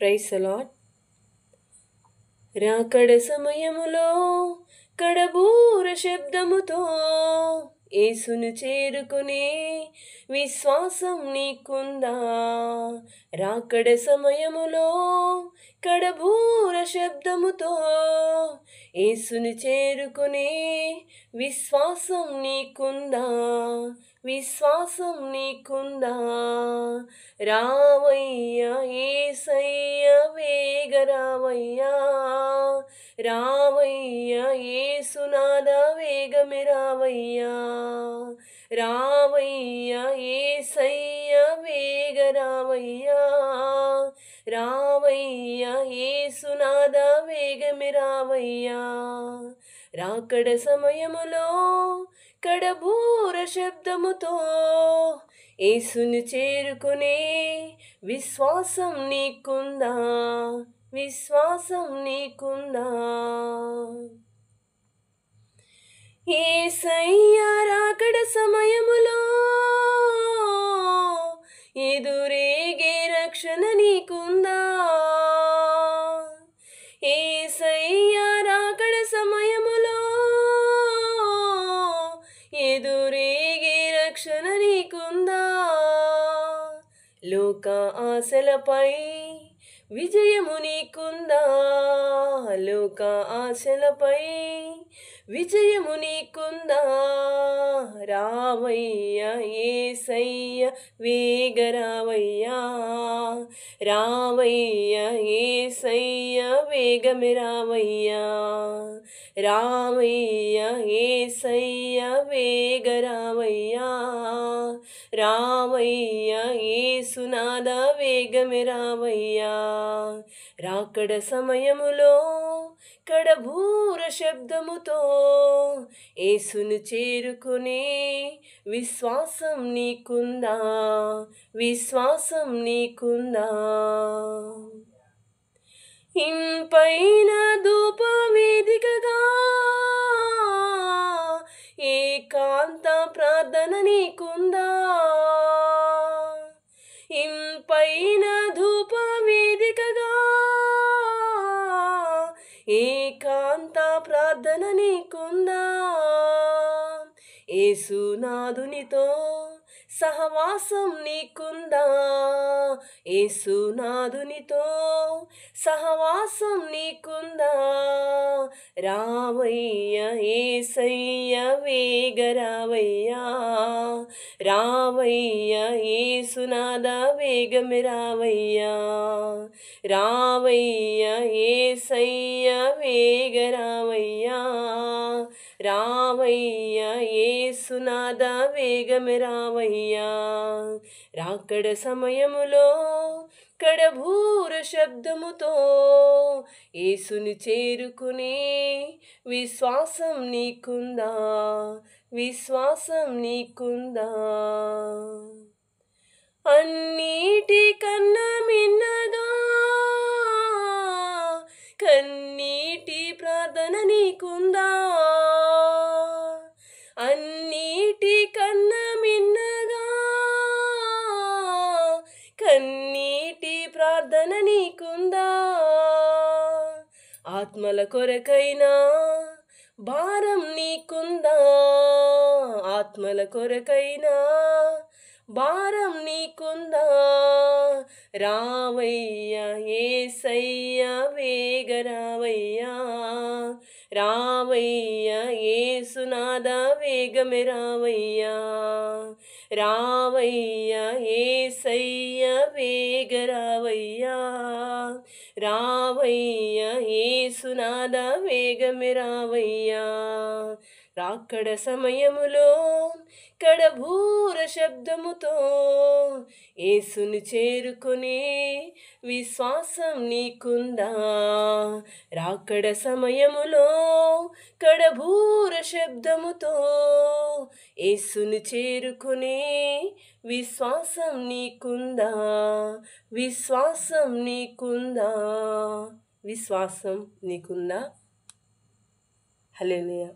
Praise the lord. రాకడ సమయములో కడబూర శబ్దముతో యేసును చేరుకునే విశ్వాసం నీకుందా? రాకడ సమయములో కడబూర శబ్దముతో యేసును చేరుకునే విశ్వాసం నీకుందా? విశ్వాసం నీకుందా? రావయ్యా యేసయ్య వేగ రావయ్యా, రావయ్యా యేసునాథ వేగమే రావయ్యా, రావయ్యా యేసయ్య వేగ రావయ్యా, రావయ్యా యేసునాథ వేగమే రావయ్యా. రాకడ సమయములో కడబూర శబ్దముతో యేసును చేరుకునే విశ్వాసం నీకుందా? విశ్వాసం నీకుందా? యేసయ్య రాకడ సమయములో ఎదురేగే రక్షణ నీకుందా? యేసయ్య రాకడ సమయములో ఎదురేగే రక్షణ నీకుందా? లోక ఆశలపై విజయము నీకుందా? లోక ఆశలపై విజయము నీకుందా? రావయ్యా యేసయ్య వేగ రావయ్యా, రావయ్యా యేసయ్య వేగమే రావయ్యా, రావయ్యా యేసయ్య వేగ రావయ్యా, రావయ్యా యేసునాథ వేగమే రావయ్యా. రాకడ సమయములో కడబూర శబ్దముతో యేసును చేరుకునే విశ్వాసం నీకుందా? విశ్వాసం నీకుందా? ఇంపైన ధూప వేదికగా ఏకాంత ప్రార్థన నీకుందా? ఇంపైన ధూప వేదికగా ఏకాంత ప్రార్థన నీకుందా? యేసునాథునితో సహవాసం నీకుందా? యేసునాథునితో సహవాసం నీకుందా? రావయ్యా యేసయ్య వేగ రావయ్యా, రావయ్యా యేసునాథ వేగమే రావయ్యా, రావయ్యా యేసయ్య వేగ రావయ్యా, రావయ్యా యేసునాథ వేగమే రావయ్యా. రాకడ సమయములో కడబూర శబ్దముతో యేసుని చేరుకునే విశ్వాసం నీకుందా? విశ్వాసం నీకుందా? అన్నిటికన్నా మిన్నగా కన్నీటి ప్రార్థన నీకుందా? అన్నిటికన్నా మిన్నగా కన్నీటి ప్రార్థన నీకుందా? ఆత్మల కొరకైనా భారం నీకుందా? ఆత్మల కొరకైనా భారం నీకుందా? రావయ్యా యేసయ్య వేగ రావయ్యా, రావయ్యా యేసునాథ వేగమే రావయ్యా, రావయ్యా యేసయ్య వేగ రావయ్యా, రావయ్యా యేసునాథ వేగమే రావయ్యా. రాకడ సమయములో కడబూర శబ్దముతో యేసుని చేరుకునే విశ్వాసం నీకుందా? రాకడ సమయములో కడబూర శబ్దముతో యేసుని చేరుకునే విశ్వాసం నీకుందా? విశ్వాసం నీకుందా? విశ్వాసం నీకుందా? హల్లెలూయా.